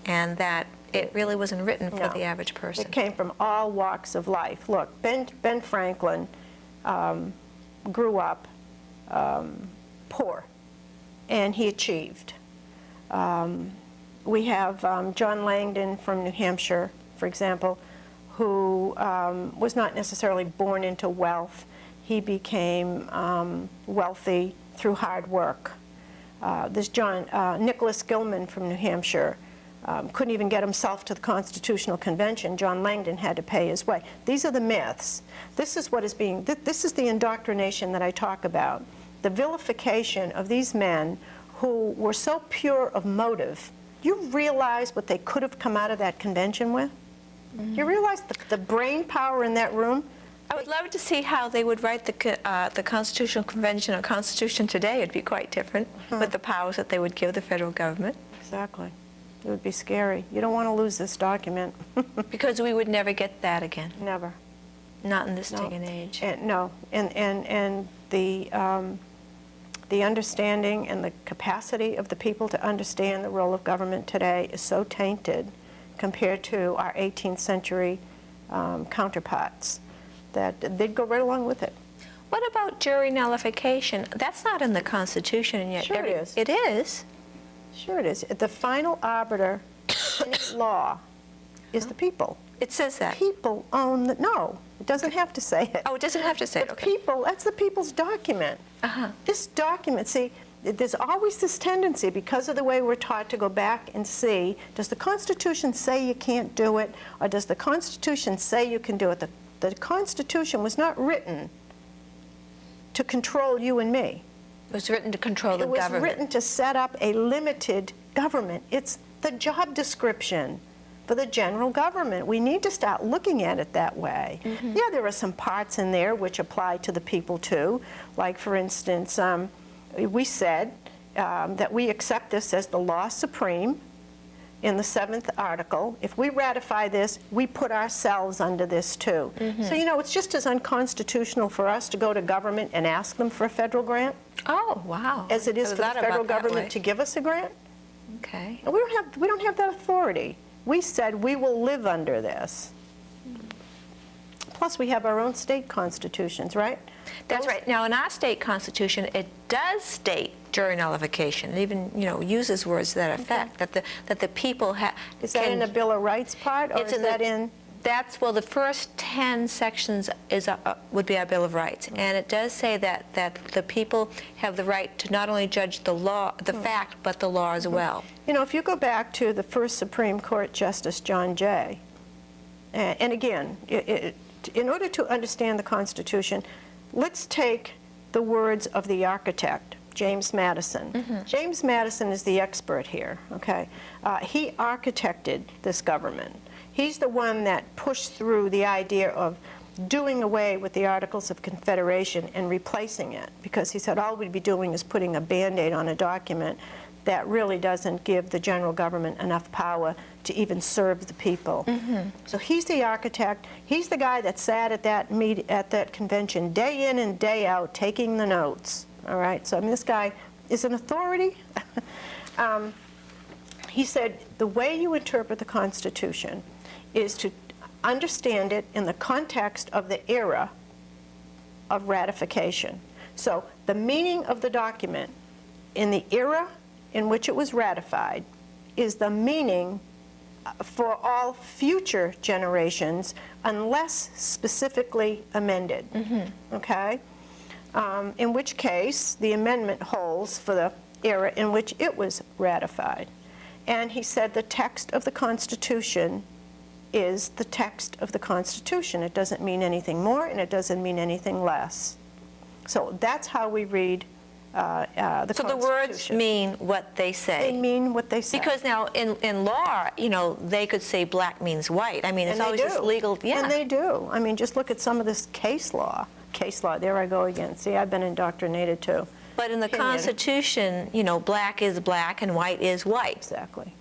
A: and that it really wasn't written for the average person.
B: It came from all walks of life. Look, Ben Franklin grew up poor, and he achieved. We have John Langdon from New Hampshire, for example, who was not necessarily born into wealth. He became wealthy through hard work. There's Nicholas Gilman from New Hampshire. Couldn't even get himself to the Constitutional Convention. John Langdon had to pay his way. These are the myths. This is what is being, this is the indoctrination that I talk about. The vilification of these men who were so pure of motive. You realize what they could have come out of that convention with? You realize the brain power in that room?
A: I would love to see how they would write the Constitutional Convention or Constitution today. It'd be quite different with the powers that they would give the federal government.
B: Exactly. It would be scary. You don't want to lose this document.
A: Because we would never get that again.
B: Never.
A: Not in this
B: No.
A: day and age.
B: No. And the understanding and the capacity of the people to understand the role of government today is so tainted compared to our 18th century counterparts that they'd go right along with it.
A: What about jury nullification? That's not in the Constitution, and yet
B: Sure it is.
A: It is.
B: Sure it is. The final arbiter in law is the people.
A: It says that.
B: People own the, no, it doesn't have to say it.
A: Oh, it doesn't have to say it.
B: The
A: Okay.
B: people, that's the people's document.
A: Uh-huh.
B: This document, see, there's always this tendency, because of the way we're taught, to go back and see, does the Constitution say you can't do it, or does the Constitution say you can do it? The Constitution was not written to control you and me.
A: It was written to control the
B: It was
A: government.
B: written to set up a limited government. It's the job description for the general government. We need to start looking at it that way.
A: Mm-hmm.
B: Yeah, there are some parts in there which apply to the people too. Like, for instance, we said that we accept this as the law supreme in the 7th article. If we ratify this, we put ourselves under this too.
A: Mm-hmm.
B: So, you know, it's just as unconstitutional for us to go to government and ask them for a federal grant
A: Oh, wow.
B: as it is for the
A: Thought about
B: federal
A: that
B: government
A: way.
B: to give us a grant.
A: Okay.
B: And we don't have that authority. We said we will live under this. Plus, we have our own state constitutions, right?
A: That's right. Now, in our state constitution, it does state jury nullification. It even, uses words to that effect, that the people have.
B: Is that in the Bill of Rights part, or is that in?
A: That's, well, the first 10 sections would be our Bill of Rights, and it does say that the people have the right to not only judge the law, the fact, but the law as well.
B: You know, if you go back to the first Supreme Court Justice John Jay, and again, in order to understand the Constitution, let's take the words of the architect, James Madison.
A: Mm-hmm.
B: James Madison is the expert here, okay? He architected this government. He's the one that pushed through the idea of doing away with the Articles of Confederation and replacing it, because he said all we'd be doing is putting a Band-Aid on a document that really doesn't give the general government enough power to even serve the people.
A: Mm-hmm.
B: So he's the architect. He's the guy that sat at that convention day in and day out taking the notes. All right, so I mean, this guy is an authority. He said the way you interpret the Constitution is to understand it in the context of the era of ratification. So the meaning of the document in the era in which it was ratified is the meaning for all future generations unless specifically amended. Mm-hmm. Okay? In which case the amendment holds for the era in which it was ratified. And he said the text of the Constitution is the text of the Constitution. It doesn't mean anything more, and it doesn't mean anything less. So that's how we read the Constitution.
A: So the words mean what they say.
B: They mean what they say.
A: Because now in law, they could say black means white. I mean, it's
B: And they
A: always just
B: do.
A: legal. Yeah.
B: And they do. I mean, just look at some of this case law. Case law, there I go again. See, I've been indoctrinated too.
A: But in the
B: Opinion.
A: Constitution, black is black and white is white.
B: Exactly.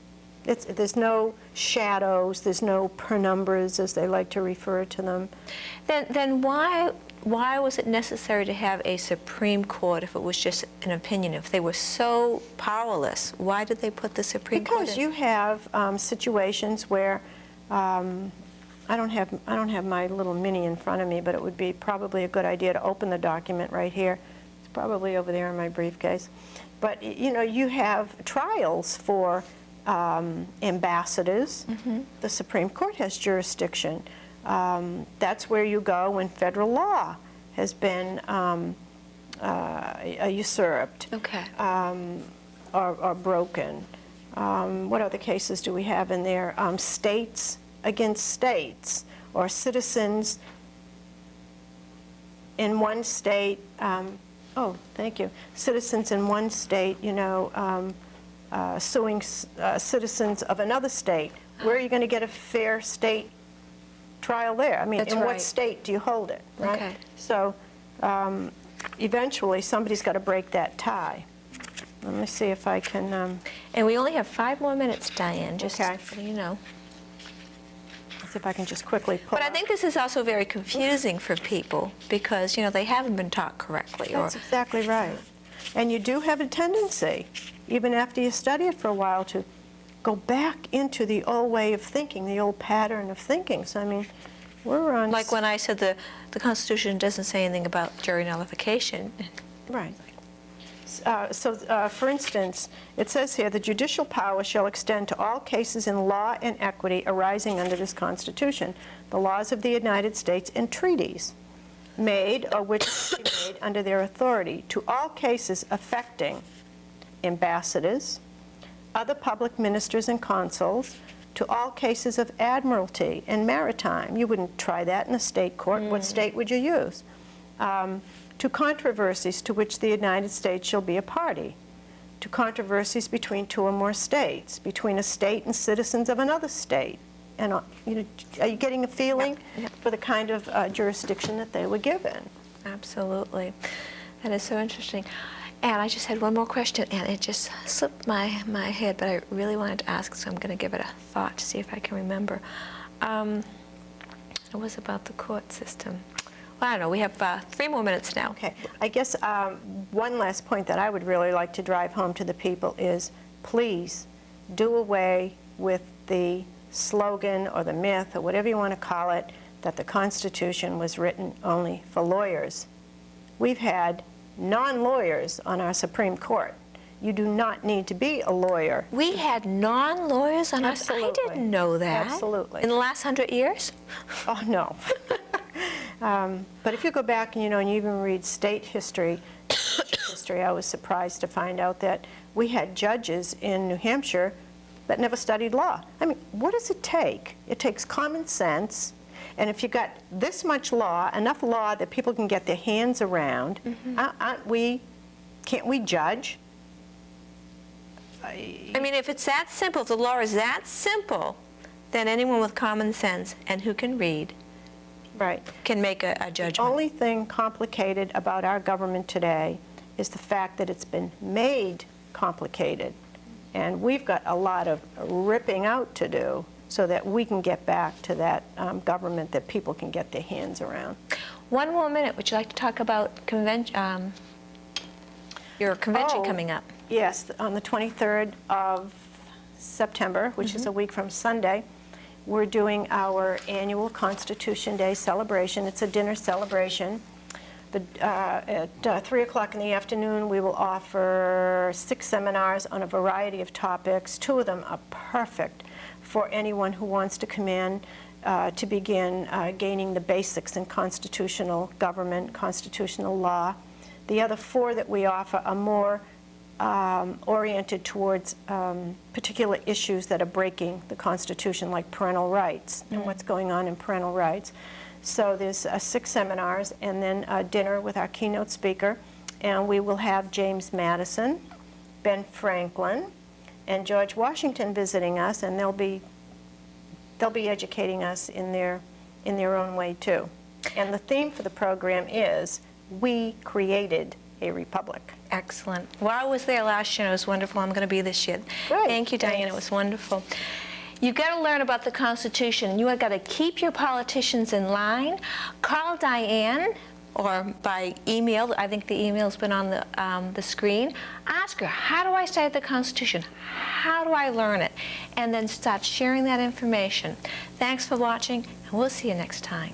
B: There's no shadows, there's no penumbras, as they like to refer to them.
A: Then why was it necessary to have a Supreme Court if it was just an opinion? If they were so powerless, why did they put the Supreme Court in?
B: Because you have situations where I don't have my little mini in front of me, but it would be probably a good idea to open the document right here. It's probably over there in my briefcase. But you have trials for ambassadors.
A: Mm-hmm.
B: The Supreme Court has jurisdiction. That's where you go when federal law has been usurped.
A: Okay.
B: Or broken. What other cases do we have in there? States against states, or citizens in one state. Oh, thank you. Citizens in one state, suing citizens of another state. Where are you going to get a fair state trial there. I mean,
A: That's
B: in
A: right.
B: what state do you hold it, right?
A: Okay.
B: So eventually, somebody's got to break that tie. Let me see if I can...
A: And we only have 5 more minutes, Diane, just
B: Okay.
A: so you know.
B: see if I can just quickly pull
A: But I
B: up.
A: think this is also very confusing for people because, you know, they haven't been taught correctly.
B: That's exactly right. And you do have a tendency, even after you study it for a while, to go back into the old way of thinking, the old pattern of thinking. So, I mean, we're on...
A: Like when I said the Constitution doesn't say anything about jury nullification.
B: Right. For instance, it says here, the judicial power shall extend to all cases in law and equity arising under this Constitution, the laws of the United States and treaties made or which be made under their authority, to all cases affecting ambassadors, other public ministers and consuls, to all cases of admiralty and maritime. You wouldn't try that in a state court. What state would you use? To controversies to which the United States shall be a party, to controversies between 2 or more states, between a state and citizens of another state. And you know, are you getting a feeling for the kind of jurisdiction that they were given?
A: Absolutely. That is so interesting. And I just had one more question, and it just slipped my head, but I really wanted to ask, so I'm going to give it a thought to see if I can remember. It was about the court system. Well, I don't know. We have 3 more minutes now.
B: Okay. I guess one last point that I would really like to drive home to the people is, please do away with the slogan or the myth or whatever you want to call it, that the Constitution was written only for lawyers. We've had non-lawyers on our Supreme Court. You do not need to be a lawyer.
A: We had non-lawyers on us. I
B: Absolutely.
A: didn't know that.
B: Absolutely.
A: In the last 100 years?
B: Oh, no. But if you go back and, you know, and you even read state history, I was surprised to find out that we had judges in New Hampshire that never studied law. I mean, what does it take? It takes common sense, and if you got this much law, enough law that people can get their hands around, can't we judge?
A: I mean, if it's that simple, if the law is that simple, then anyone with common sense and who can read
B: Right.
A: can make a
B: The
A: judgment.
B: only thing complicated about our government today is the fact that it's been made complicated. And we've got a lot of ripping out to do so that we can get back to that government that people can get their hands around.
A: 1 more minute. Would you like to talk about your convention
B: Oh.
A: coming up?
B: Yes, on the 23rd of September, which is a week from Sunday, we're doing our annual Constitution Day celebration. It's a dinner celebration. At 3 o'clock in the afternoon, we will offer 6 seminars on a variety of topics. 2 of them are perfect for anyone who wants to come in to begin gaining the basics in constitutional government, constitutional law. The other 4 that we offer are more oriented towards particular issues that are breaking the Constitution, like parental rights and what's going on in parental rights. So there's 6 seminars and then a dinner with our keynote speaker, and we will have James Madison, Ben Franklin, and George Washington visiting us, and they'll be educating us in their own way too. And the theme for the program is, we created a republic.
A: Excellent. Well, I was there last year, and it was wonderful. I'm going to be this year.
B: Great.
A: Thank you, Diane. It was wonderful. You've got to learn about the Constitution. You have got to keep your politicians in line. Call Diane or by email. I think the email's been on the screen. Ask her, how do I study the Constitution? How do I learn it? And then start sharing that information. Thanks for watching, and we'll see you next time.